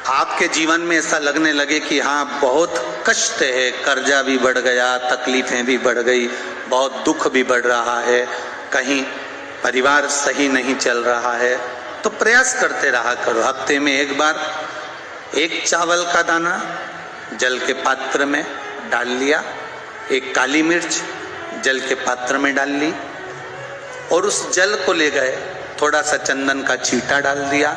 आपके जीवन में ऐसा लगने लगे कि हाँ बहुत कष्ट है, कर्जा भी बढ़ गया, तकलीफें भी बढ़ गई, बहुत दुख भी बढ़ रहा है, कहीं परिवार सही नहीं चल रहा है, तो प्रयास करते रहा करो। हफ्ते में एक बार एक चावल का दाना जल के पात्र में डाल लिया, एक काली मिर्च जल के पात्र में डाल ली और उस जल को ले गए, थोड़ा सा चंदन का छींटा डाल दिया,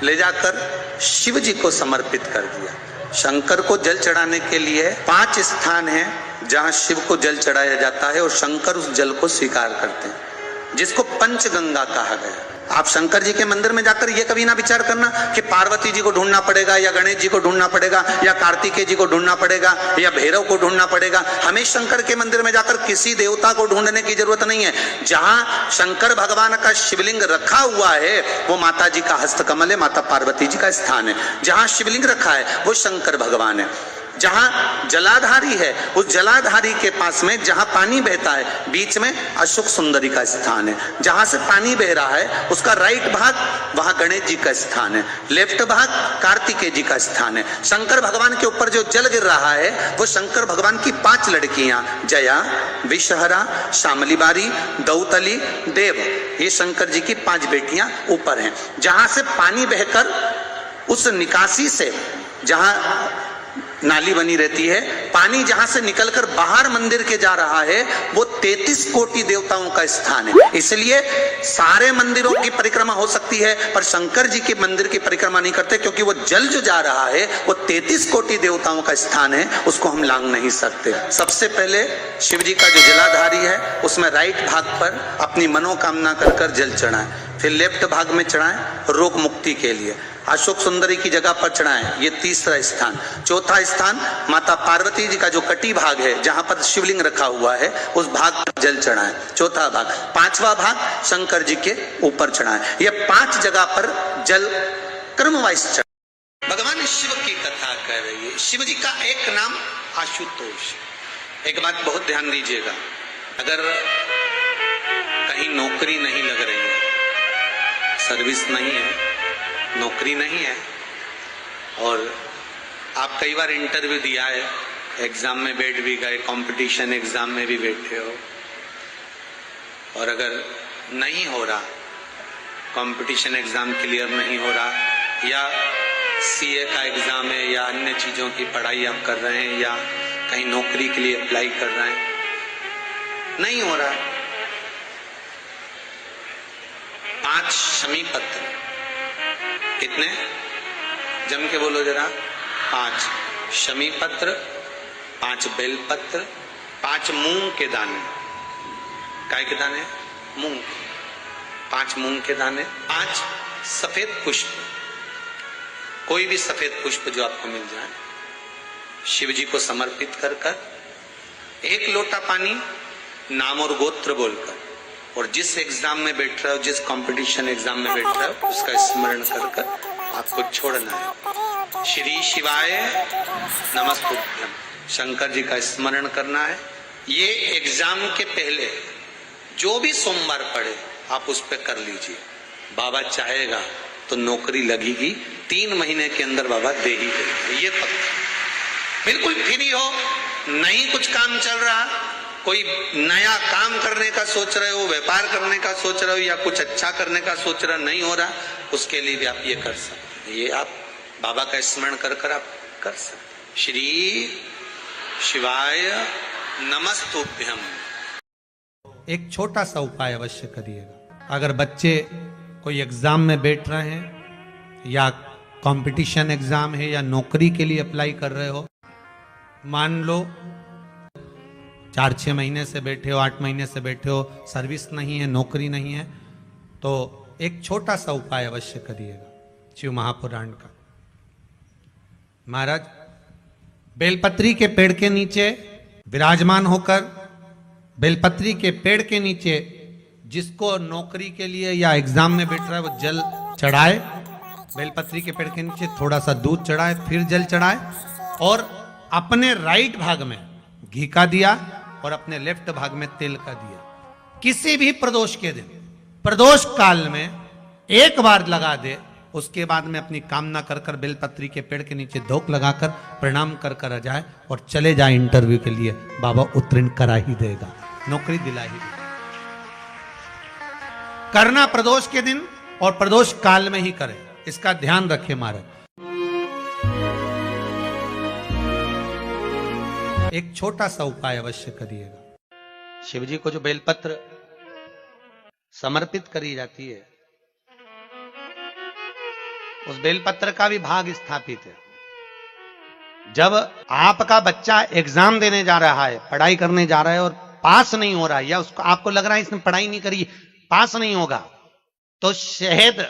ले जाकर शिव जी को समर्पित कर दिया। शंकर को जल चढ़ाने के लिए 5 स्थान हैं जहां शिव को जल चढ़ाया जाता है और शंकर उस जल को स्वीकार करते हैं, जिसको पंचगंगा कहा गया। आप शंकर जी के मंदिर में जाकर ये कभी ना विचार करना कि पार्वती जी को ढूंढना पड़ेगा या गणेश जी को ढूंढना पड़ेगा या कार्तिकेय जी को ढूंढना पड़ेगा या भैरव को ढूंढना पड़ेगा। हमें शंकर के मंदिर में जाकर किसी देवता को ढूंढने की जरूरत नहीं है। जहां शंकर भगवान का शिवलिंग रखा हुआ है वो माता जी का हस्तकमल है, माता पार्वती जी का स्थान है। जहां शिवलिंग रखा है वो शंकर भगवान है। जहां जलाधारी है उस जलाधारी के पास में जहां पानी बहता है बीच में अशोक सुंदरी का स्थान है। जहां से पानी बह रहा है उसका राइट भाग वहां गणेश जी का स्थान है, लेफ्ट भाग कार्तिकेय जी का स्थान है। शंकर भगवान के ऊपर जो जल गिर रहा है वो शंकर भगवान की 5 लड़कियां जया, विषहरा, शामली बारी, दौतली, देव, ये शंकर जी की 5 बेटियां ऊपर हैं। जहां से पानी बहकर उस निकासी से, जहां नाली बनी रहती है, पानी जहां से निकलकर बाहर मंदिर के जा रहा है वो 33 कोटि देवताओं का स्थान है। इसलिए सारे मंदिरों की परिक्रमा हो सकती है पर शंकर जी के मंदिर की परिक्रमा नहीं करते, क्योंकि वो जल जो जा रहा है वो 33 कोटि देवताओं का स्थान है, उसको हम लांघ नहीं सकते। सबसे पहले शिव जी का जो जलाधारी है उसमें राइट भाग पर अपनी मनोकामना कर जल चढ़ाएं, फिर लेफ्ट भाग में चढ़ाएं रोग मुक्ति के लिए, अशोक सुंदरी की जगह पर चढ़ाएं, ये तीसरा स्थान। चौथा स्थान माता पार्वती जी का जो कटी भाग है जहां पर शिवलिंग रखा हुआ है उस भाग पर जल चढ़ाएं, चौथा भाग। 5वां भाग शंकर जी के ऊपर चढ़ाएं। ये 5 जगह पर जल क्रमवाइज चढ़ाएं। भगवान शिव की कथा कह रही है। शिव जी का एक नाम आशुतोष। एक बात बहुत ध्यान दीजिएगा, अगर कहीं नौकरी नहीं लग रही है, सर्विस नहीं है, नौकरी नहीं है और आप कई बार इंटरव्यू दिया है, एग्जाम में बैठ भी गए, कंपटीशन एग्जाम में भी बैठे हो, और अगर नहीं हो रहा, कंपटीशन एग्जाम क्लियर नहीं हो रहा, या सीए का एग्जाम है या अन्य चीजों की पढ़ाई आप कर रहे हैं या कहीं नौकरी के लिए अप्लाई कर रहे हैं, नहीं हो रहा, 5 शमी पत्र, कितने जम के बोलो जरा, 5 शमी पत्र, 5 बेल पत्र, 5 मूंग के दाने, काय के दाने, मूंग, 5 मूंग के दाने, 5 सफेद पुष्प, कोई भी सफेद पुष्प जो आपको मिल जाए, शिव जी को समर्पित कर 1 लोटा पानी नाम और गोत्र बोलकर, और जिस एग्जाम में बैठ रहे हो, जिस कंपटीशन एग्जाम में बैठ रहे हो उसका स्मरण कर आपको छोड़ना है। श्री शिवाय नमस्तुभ्यम, शंकर जी का स्मरण करना है। ये एग्जाम के पहले जो भी सोमवार पड़े आप उस पर कर लीजिए। बाबा चाहेगा तो नौकरी लगेगी, 3 महीने के अंदर बाबा दे ही देंगे, ये पक्का। बिल्कुल फ्री हो, नहीं कुछ काम चल रहा, कोई नया काम करने का सोच रहे हो, व्यापार करने का सोच रहे हो या कुछ अच्छा करने का सोच रहे हो, नहीं हो रहा, उसके लिए भी आप ये कर सकते, ये आप बाबा का स्मरण कर आप कर सकते। श्री शिवाय नमस्तुभ्यम। एक छोटा सा उपाय अवश्य करिएगा। अगर बच्चे कोई एग्जाम में बैठ रहे हैं या कंपटीशन एग्जाम है या नौकरी के लिए अप्लाई कर रहे हो, मान लो 4-6 महीने से बैठे हो, 8 महीने से बैठे हो, सर्विस नहीं है, नौकरी नहीं है, तो एक छोटा सा उपाय अवश्य करिएगा शिव महापुराण का। महाराज बेलपत्री के पेड़ के नीचे विराजमान होकर, बेलपत्री के पेड़ के नीचे जिसको नौकरी के लिए या एग्जाम में बैठ रहा है वो जल चढ़ाए, बेलपत्री के पेड़ के नीचे थोड़ा सा दूध चढ़ाए, फिर जल चढ़ाए और अपने राइट भाग में घी का दिया और अपने लेफ्ट भाग में तेल का दिया। किसी भी प्रदोष के दिन, प्रदोष काल में एक बार लगा दे, उसके बाद में अपनी कामना कर कर बेलपत्री के पेड़ के नीचे धोख लगाकर प्रणाम कर कर आ जाए और चले जाए इंटरव्यू के लिए, बाबा उत्तीर्ण करा ही देगा, नौकरी दिला ही देगा। करना प्रदोष के दिन और प्रदोष काल में ही करें, इसका ध्यान रखें महाराज। एक छोटा सा उपाय अवश्य करिएगा। शिव जी को जो बेलपत्र समर्पित करी जाती है, उस बेलपत्र का भी भाग स्थापित है। जब आपका बच्चा एग्जाम देने जा रहा है, पढ़ाई करने जा रहा है और पास नहीं हो रहा है, या उसको आपको लग रहा है इसने पढ़ाई नहीं करी, पास नहीं होगा, तो शहद,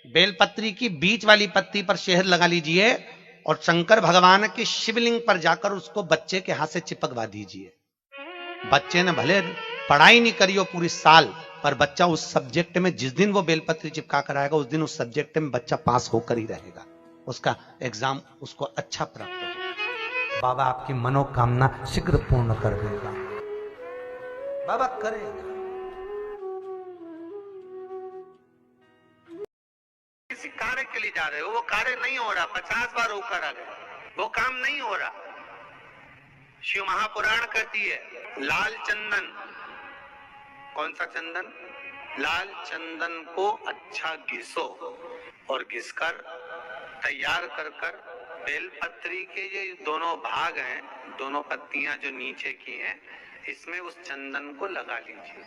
बेलपत्री की बीच वाली पत्ती पर शहद लगा लीजिए और शंकर भगवान के शिवलिंग पर जाकर उसको बच्चे के हाथ से चिपकवा दीजिए। बच्चे ने भले पढ़ाई नहीं करी हो पूरी साल, पर बच्चा उस सब्जेक्ट में जिस दिन वो बेलपत्री चिपका कर आएगा, उस दिन उस सब्जेक्ट में बच्चा पास होकर ही रहेगा, उसका एग्जाम उसको अच्छा प्राप्त होगा। बाबा आपकी मनोकामना शीघ्र पूर्ण कर देगा, बाबा करेगा। किसी कार्य के लिए जा रहे हो, वो कार्य नहीं हो रहा, 50 बार होकर आ गए, वो काम नहीं हो रहा। शिव महापुराण कहती है लाल चंदन, कौन सा चंदन? लाल चंदन को अच्छा घिसो और घिसकर तैयार कर कर बेलपत्री के ये दोनों भाग हैं, दोनों पत्तियां जो नीचे की हैं, इसमें उस चंदन को लगा लीजिए।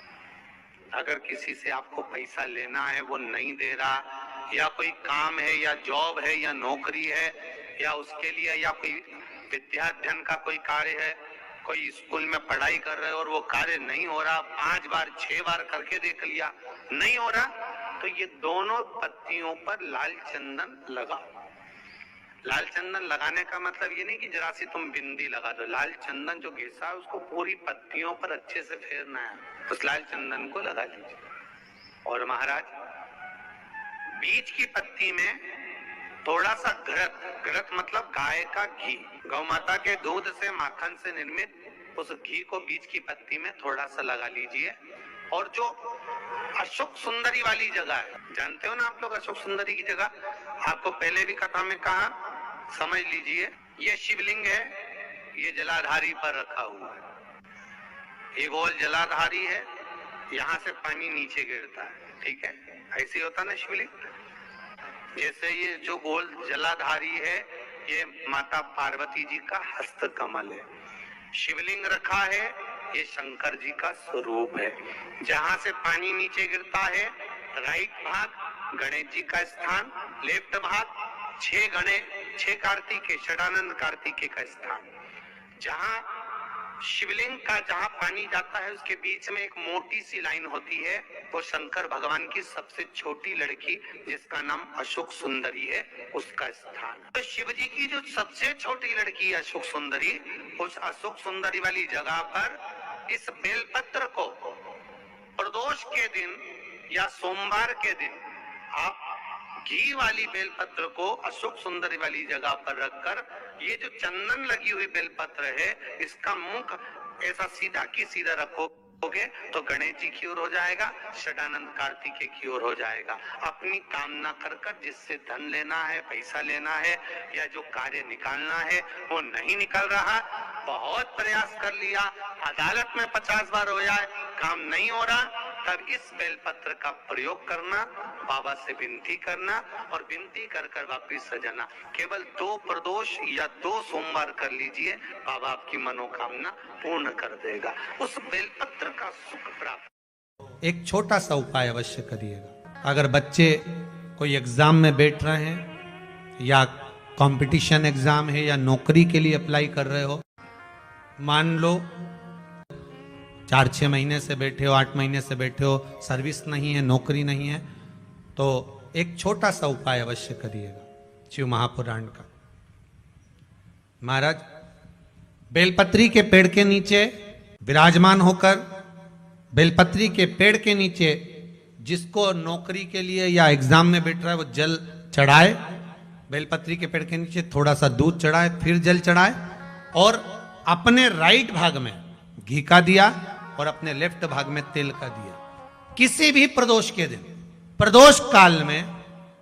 अगर किसी से आपको पैसा लेना है, वो नहीं दे रहा, या कोई काम है या जॉब है या नौकरी है या उसके लिए, या कोई विद्याध्ययन का कोई कार्य है, कोई स्कूल में पढ़ाई कर रहे हो और वो कार्य नहीं हो रहा, 5 बार 6 बार करके देख लिया, नहीं हो रहा, तो ये दोनों पत्तियों पर लाल चंदन लगाओ। लाल चंदन लगाने का मतलब ये नहीं कि जरा सी तुम बिंदी लगा दो, लाल चंदन जो घिसा है उसको पूरी पत्तियों पर अच्छे से फेरना है, उस लाल चंदन को लगा लीजिए। और महाराज, बीच की पत्ती में थोड़ा सा घृत, घृत मतलब गाय का घी, गौ माता के दूध से, माखन से निर्मित उस घी को बीच की पत्ती में थोड़ा सा लगा लीजिए। और जो अशोक सुंदरी वाली जगह है, जानते हो ना आप लोग अशोक सुंदरी की जगह, आपको पहले भी कथा में कहा, समझ लीजिए ये शिवलिंग है, ये जलाधारी पर रखा हुआ है, ये गोल जलाधारी है, यहाँ से पानी नीचे गिरता है, ठीक है, ऐसे होता ना शिवलिंग। जैसे ये जो गोल जलाधारी है, ये माता पार्वती जी का हस्त कमल है। शिवलिंग रखा है, ये शंकर जी का स्वरूप है। जहां से पानी नीचे गिरता है, राइट भाग गणेश जी का स्थान, लेफ्ट भाग 6 कार्तिकेय, षडानंद कार्तिकेय का स्थान। जहां शिवलिंग का जहां पानी जाता है, उसके बीच में एक मोटी सी लाइन होती है, वो शंकर भगवान की सबसे छोटी लड़की, जिसका नाम अशोक सुंदरी है, उसका स्थान। तो शिव जी की जो सबसे छोटी लड़की है अशोक सुंदरी, उस अशोक सुंदरी वाली जगह पर इस बेलपत्र को प्रदोष के दिन या सोमवार के दिन आप घी वाली बेलपत्र को अशोक सुंदरी वाली जगह पर रखकर, ये जो चंदन लगी हुई बेलपत्र है, इसका मुख ऐसा सीधा की सीधा रखोगे तो गणेश जी की ओर हो जाएगा, षडानंद कार्तिकेय की ओर हो जाएगा। अपनी कामना कर कर जिससे धन लेना है, पैसा लेना है, या जो कार्य निकालना है वो नहीं निकल रहा, बहुत प्रयास कर लिया, अदालत में 50 बार हो जाए, काम नहीं हो रहा, तब इस बेलपत्र का प्रयोग करना, बाबा से विनती करना और विनती कर कर वापिस सजाना। केवल 2 प्रदोष या 2 सोमवार कर लीजिए, बाबा आपकी मनोकामना पूर्ण कर देगा, उस बेलपत्र का सुख प्राप्त। एक छोटा सा उपाय अवश्य करिएगा। अगर बच्चे कोई एग्जाम में बैठ रहे हैं, या कंपटीशन एग्जाम है, या नौकरी के लिए अप्लाई कर रहे हो, मान लो 4-6 महीने से बैठे हो, 8 महीने से बैठे हो, सर्विस नहीं है, नौकरी नहीं है, तो एक छोटा सा उपाय अवश्य करिएगा शिव महापुराण का। महाराज, बेलपत्री के पेड़ के नीचे विराजमान होकर, बेलपत्री के पेड़ के नीचे जिसको नौकरी के लिए या एग्जाम में बैठ रहा है, वो जल चढ़ाए, बेलपत्री के पेड़ के नीचे थोड़ा सा दूध चढ़ाए, फिर जल चढ़ाए, और अपने राइट भाग में घी का दिया और अपने लेफ्ट भाग में तेल का दिया। किसी भी प्रदोष के दिन, प्रदोष काल में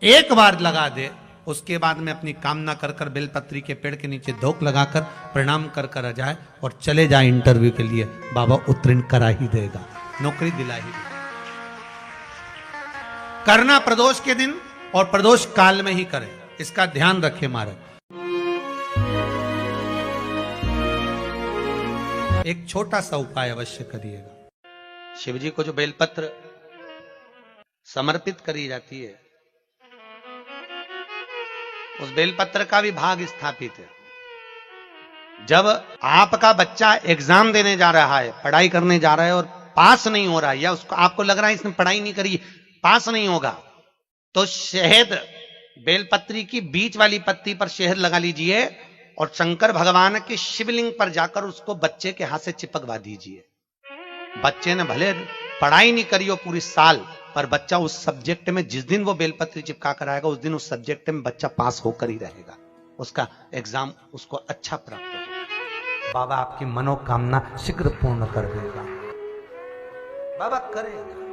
एक बार लगा दे, उसके बाद में अपनी कामना कर कर बेलपत्री के पेड़ के नीचे धोख लगाकर प्रणाम कर कर आ जाए और चले जाए इंटरव्यू के लिए, बाबा उत्तीर्ण करा ही देगा, नौकरी दिला ही देगा। करना प्रदोष के दिन और प्रदोष काल में ही करें, इसका ध्यान रखें महाराज। एक छोटा सा उपाय अवश्य करिएगा। शिव जी को जो बेलपत्र समर्पित करी जाती है, उस बेलपत्र का भी भाग स्थापित है। जब आपका बच्चा एग्जाम देने जा रहा है, पढ़ाई करने जा रहा है और पास नहीं हो रहा है, या उसको आपको लग रहा है इसने पढ़ाई नहीं करी, पास नहीं होगा, तो शहद, बेलपत्री की बीच वाली पत्ती पर शहद लगा लीजिए और शंकर भगवान के शिवलिंग पर जाकर उसको बच्चे के हाथ से चिपकवा दीजिए। बच्चे ने भले पढ़ाई नहीं करी हो पूरी साल, पर बच्चा उस सब्जेक्ट में जिस दिन वो बेलपत्री चिपका कर आएगा, उस दिन उस सब्जेक्ट में बच्चा पास होकर ही रहेगा, उसका एग्जाम उसको अच्छा प्राप्त होगा। बाबा आपकी मनोकामना शीघ्र पूर्ण कर देगा, बाबा करेगा।